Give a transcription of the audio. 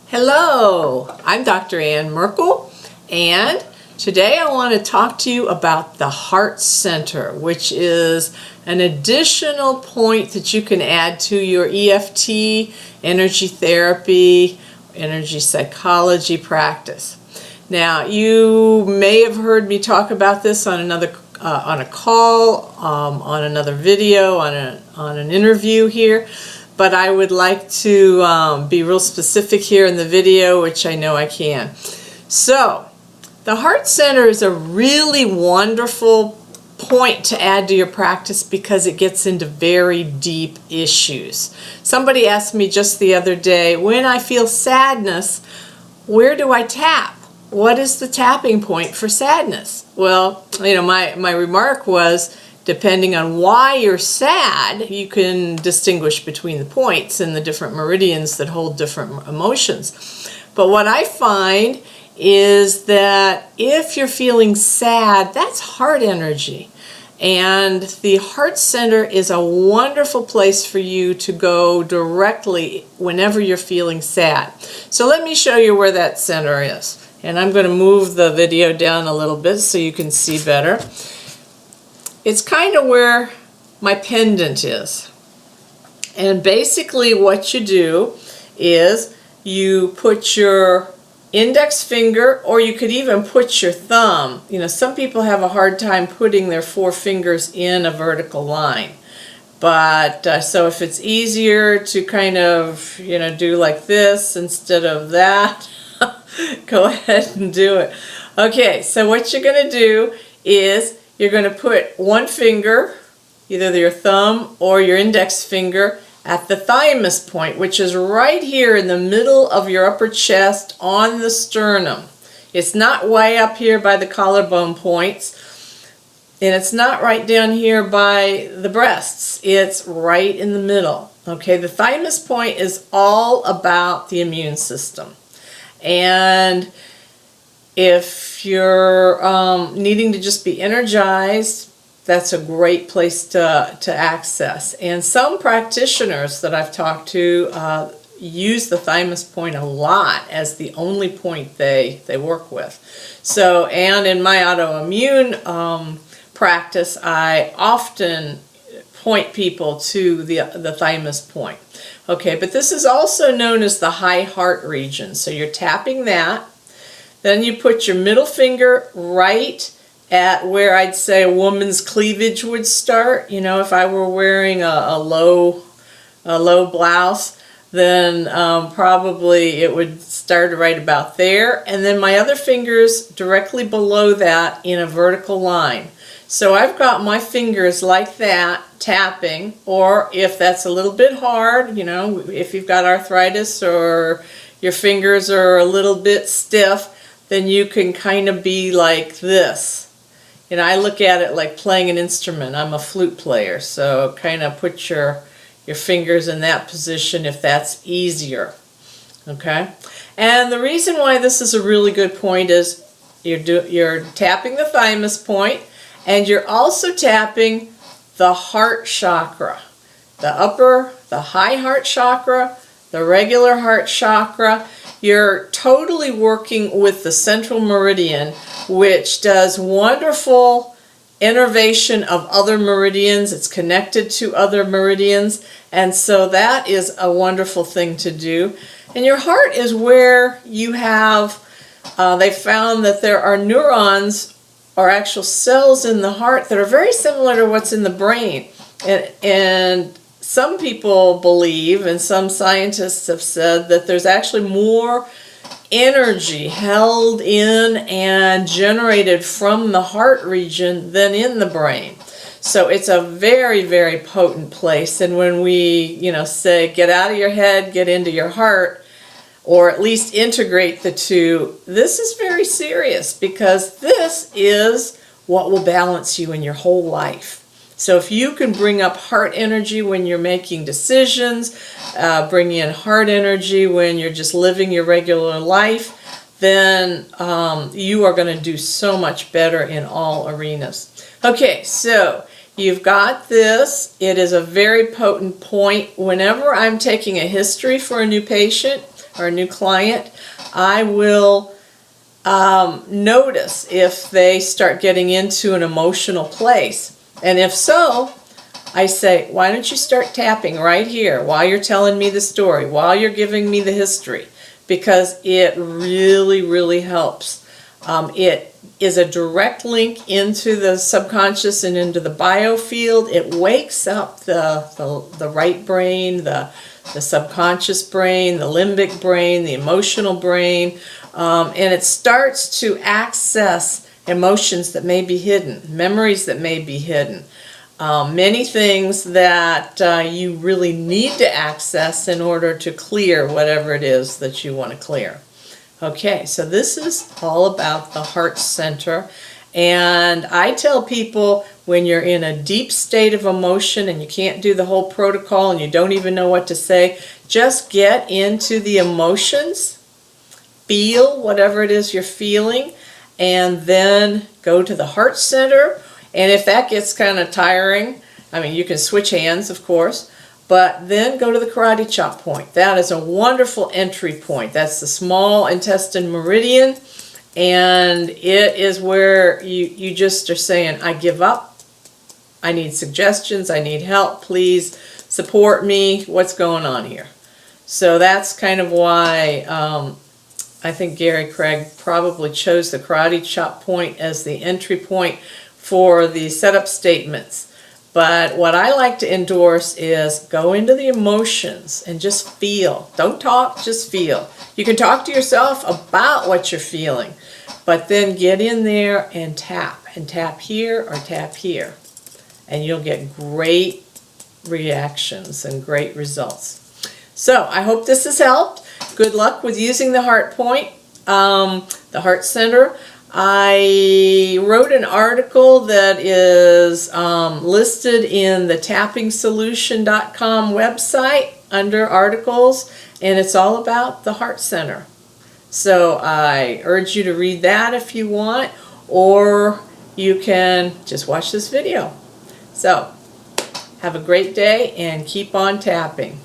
Hello, I'm Dr. Ann Merkel, and today I want to talk to you about the heart center, which is an additional point that you can add to your EFT, energy therapy, energy psychology practice. Now, you may have heard me talk about this on on a call, on another video, on an interview here. But I would like to be real specific here in the video, which I know I can. So, the heart center is a really wonderful point to add to your practice because it gets into very deep issues. Somebody asked me just the other day, when I feel sadness, where do I tap? What is the tapping point for sadness? Well, my remark was, depending on why you're sad, you can distinguish between the points and the different meridians that hold different emotions. But what I find is that if you're feeling sad, that's heart energy. And the heart center is a wonderful place for you to go directly whenever you're feeling sad. So let me show you where that center is. And I'm going to move the video down a little bit so you can see better. It's kind of where my pendant is. And basically what you do is you put your index finger, or you could even put your thumb. Some people have a hard time putting their four fingers in a vertical line. But so if it's easier to kind of, do like this instead of that, go ahead and do it. Okay, so what you're going to do is you're going to put one finger, either your thumb or your index finger, at the thymus point, which is right here in the middle of your upper chest on the sternum. It's not way up here by the collarbone points, and it's not right down here by the breasts. It's right in the middle. Okay, the thymus point is all about the immune system. And if you're needing to just be energized, that's a great place to access. And some practitioners that I've talked to use the thymus point a lot as the only point they work with. So, and in my autoimmune practice, I often point people to the thymus point. Okay, but this is also known as the high heart region. So you're tapping that. Then you put your middle finger right at where I'd say a woman's cleavage would start. If I were wearing a low blouse, then probably it would start right about there. And then my other finger's directly below that in a vertical line. So I've got my fingers like that tapping, or if that's a little bit hard, if you've got arthritis or your fingers are a little bit stiff, then you can kind of be like this. I look at it like playing an instrument. I'm a flute player, so kind of put your fingers in that position if that's easier. Okay? And the reason why this is a really good point is you're tapping the thymus point, and you're also tapping the heart chakra. The high heart chakra, the regular heart chakra. You're totally working with the central meridian, which does wonderful innervation of other meridians. It's connected to other meridians, and so that is a wonderful thing to do. And your heart is where you have, they found that there are neurons or actual cells in the heart that are very similar to what's in the brain. And some people believe, and some scientists have said, that there's actually more energy held in and generated from the heart region than in the brain. So it's a very, very potent place. And when we, say, get out of your head, get into your heart, or at least integrate the two, this is very serious, because this is what will balance you in your whole life. So if you can bring up heart energy when you're making decisions, bring in heart energy when you're just living your regular life, then you are going to do so much better in all arenas. Okay, so you've got this. It is a very potent point. Whenever I'm taking a history for a new patient, or a new client, I will notice if they start getting into an emotional place. And if so, I say, why don't you start tapping right here while you're telling me the story, while you're giving me the history, because it really, really helps. It is a direct link into the subconscious and into the biofield. It wakes up the right brain, the subconscious brain, the limbic brain, the emotional brain, and it starts to access emotions that may be hidden, memories that may be hidden. Many things that you really need to access in order to clear whatever it is that you want to clear. Okay, so this is all about the heart center, and I tell people when you're in a deep state of emotion and you can't do the whole protocol and you don't even know what to say, just get into the emotions, feel whatever it is you're feeling, and then go to the heart center. And if that gets kind of tiring, I mean, you can switch hands, of course, but then go to the karate chop point. That is a wonderful entry point. That's the small intestine meridian, and it is where you just are saying, I give up, I need suggestions, I need help, please support me, what's going on here? So that's kind of why I think Gary Craig probably chose the karate chop point as the entry point for the setup statements. But what I like to endorse is go into the emotions and just feel. Don't talk, just feel. You can talk to yourself about what you're feeling, but then get in there and tap here or tap here. And you'll get great reactions and great results. So I hope this has helped. Good luck with using the heart point, the heart center. I wrote an article that is listed in the tappingsolution.com website under articles, and it's all about the heart center. So I urge you to read that if you want, or you can just watch this video. So have a great day and keep on tapping.